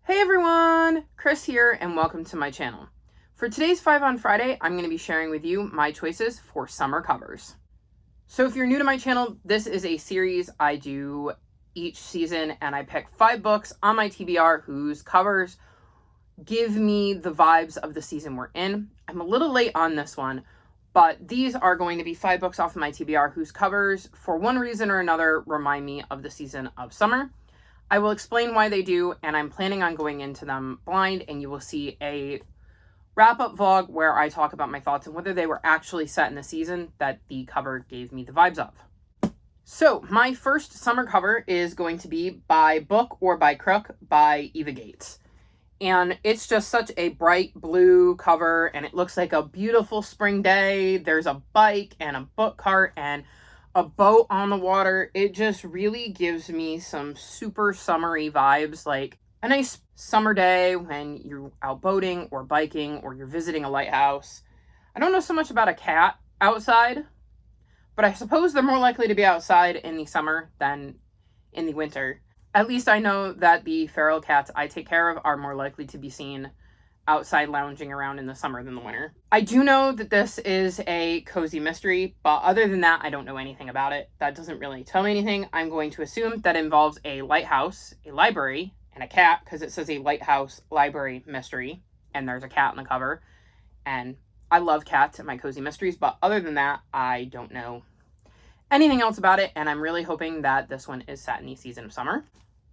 Hey everyone, Chris here and welcome to my channel. For today's 5 on Friday, I'm going to be sharing with you my choices for summer covers. So if you're new to my channel, this is a series I do each season and I pick 5 books on my TBR whose covers give me the vibes of the season we're in. I'm a little late on this one, but these are going to be 5 books off of my TBR whose covers, for one reason or another, remind me of the season of summer. I will explain why they do, and I'm planning on going into them blind, and you will see a wrap-up vlog where I talk about my thoughts on whether they were actually set in the season that the cover gave me the vibes of. So, my first summer cover is going to be by Book or by Crook by Eva Gates. And it's just such a bright blue cover, and it looks like a beautiful spring day. There's a bike and a book cart and a boat on the water. It just really gives me some super summery vibes, like a nice summer day when you're out boating or biking or you're visiting a lighthouse. I don't know so much about a cat outside, but I suppose they're more likely to be outside in the summer than in the winter. At least I know that the feral cats I take care of are more likely to be seen outside lounging around in the summer than the winter. I do know that this is a cozy mystery, but other than that, I don't know anything about it. That doesn't really tell me anything. I'm going to assume that involves a lighthouse, a library, and a cat, because it says a lighthouse library mystery, and there's a cat on the cover. And I love cats in my cozy mysteries, but other than that, I don't know anything else about it, and I'm really hoping that this one is set in the season of summer.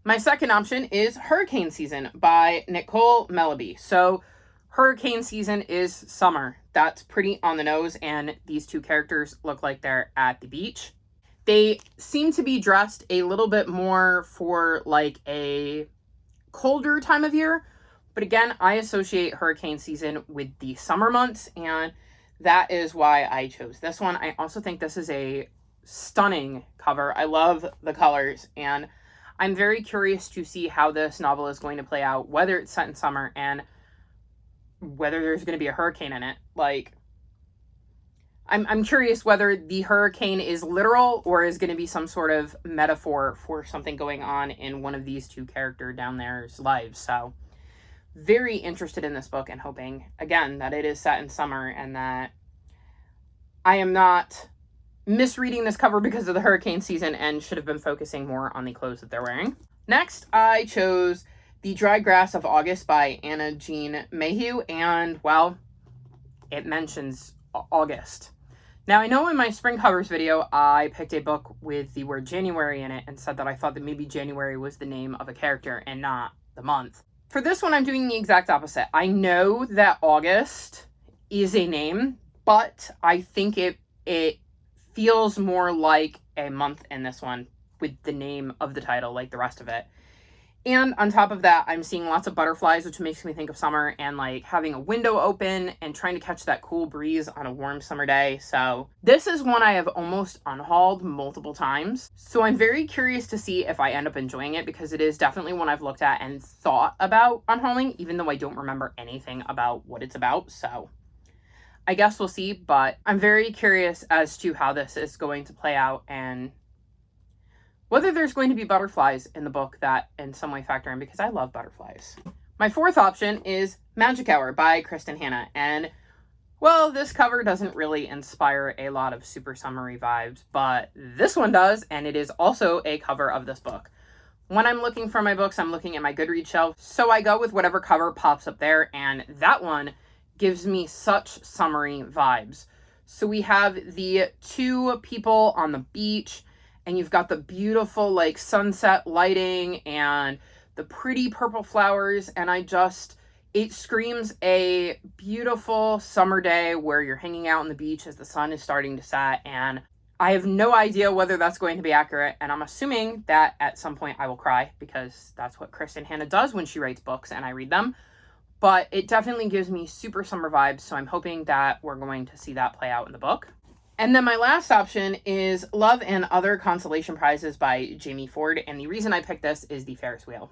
My second option is Hurricane Season by Nicole Melby. So hurricane season is summer. That's pretty on the nose, and these two characters look like they're at the beach. They seem to be dressed a little bit more for like a colder time of year, but again, I associate hurricane season with the summer months, and that is why I chose this one. I also think this is a stunning cover. I love the colors, and I'm very curious to see how this novel is going to play out, whether it's set in summer and whether there's going to be a hurricane in it. Like, I'm curious whether the hurricane is literal or is going to be some sort of metaphor for something going on in one of these two character down there's lives. So, very interested in this book and hoping, again, that it is set in summer and that I am not misreading this cover because of the hurricane season and should have been focusing more on the clothes that they're wearing. Next, I chose The Dry Grass of August by Anna Jean Mayhew, and, well, it mentions August. Now, I know in my spring covers video, I picked a book with the word January in it and said that I thought that maybe January was the name of a character and not the month. For this one, I'm doing the exact opposite. I know that August is a name, but I think it feels more like a month in this one with the name of the title, like the rest of it. And on top of that, I'm seeing lots of butterflies, which makes me think of summer, and like having a window open and trying to catch that cool breeze on a warm summer day. So this is one I have almost unhauled multiple times. So I'm very curious to see if I end up enjoying it, because it is definitely one I've looked at and thought about unhauling, even though I don't remember anything about what it's about. So I guess we'll see, but I'm very curious as to how this is going to play out and whether there's going to be butterflies in the book that in some way factor in, because I love butterflies. My fourth option is Magic Hour by Kristen, and, well, this cover doesn't really inspire a lot of super summery vibes, but this one does, and it is also a cover of this book. When I'm looking for my books, I'm looking at my Goodreads shelf, so I go with whatever cover pops up there, and that one gives me such summery vibes. So we have the two people on the beach, and you've got the beautiful like sunset lighting and the pretty purple flowers, and it screams a beautiful summer day where you're hanging out on the beach as the sun is starting to set, and I have no idea whether that's going to be accurate, and I'm assuming that at some point I will cry, because that's what Kristen does when she writes books and I read them. But it definitely gives me super summer vibes, so I'm hoping that we're going to see that play out in the book. And then my last option is Love and Other Consolation Prizes by Jamie Ford, and the reason I picked this is the Ferris wheel.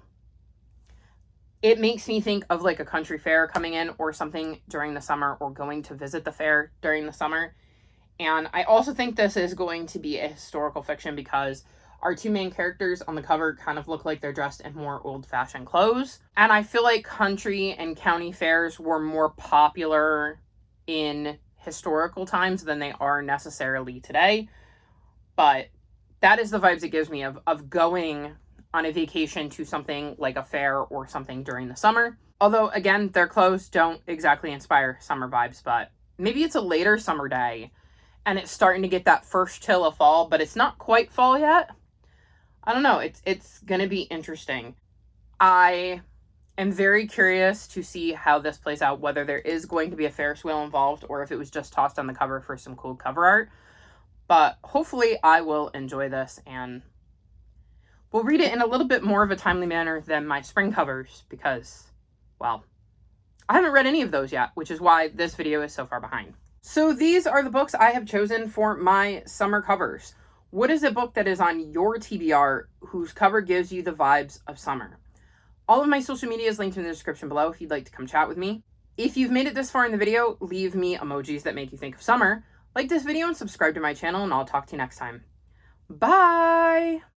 It makes me think of like a country fair coming in or something during the summer, or going to visit the fair during the summer. And I also think this is going to be a historical fiction because Our two main characters on the cover kind of look like they're dressed in more old-fashioned clothes. And I feel like country and county fairs were more popular in historical times than they are necessarily today. But that is the vibes it gives me of going on a vacation to something like a fair or something during the summer. Although, again, their clothes don't exactly inspire summer vibes, but maybe it's a later summer day and it's starting to get that first chill of fall, but it's not quite fall yet. I don't know. It's going to be interesting. I am very curious to see how this plays out, whether there is going to be a Ferris wheel involved or if it was just tossed on the cover for some cool cover art. But hopefully I will enjoy this and we'll read it in a little bit more of a timely manner than my spring covers because, well, I haven't read any of those yet, which is why this video is so far behind. So these are the books I have chosen for my summer covers. What is a book that is on your TBR whose cover gives you the vibes of summer? All of my social media is linked in the description below if you'd like to come chat with me. If you've made it this far in the video, leave me emojis that make you think of summer. Like this video and subscribe to my channel, and I'll talk to you next time. Bye!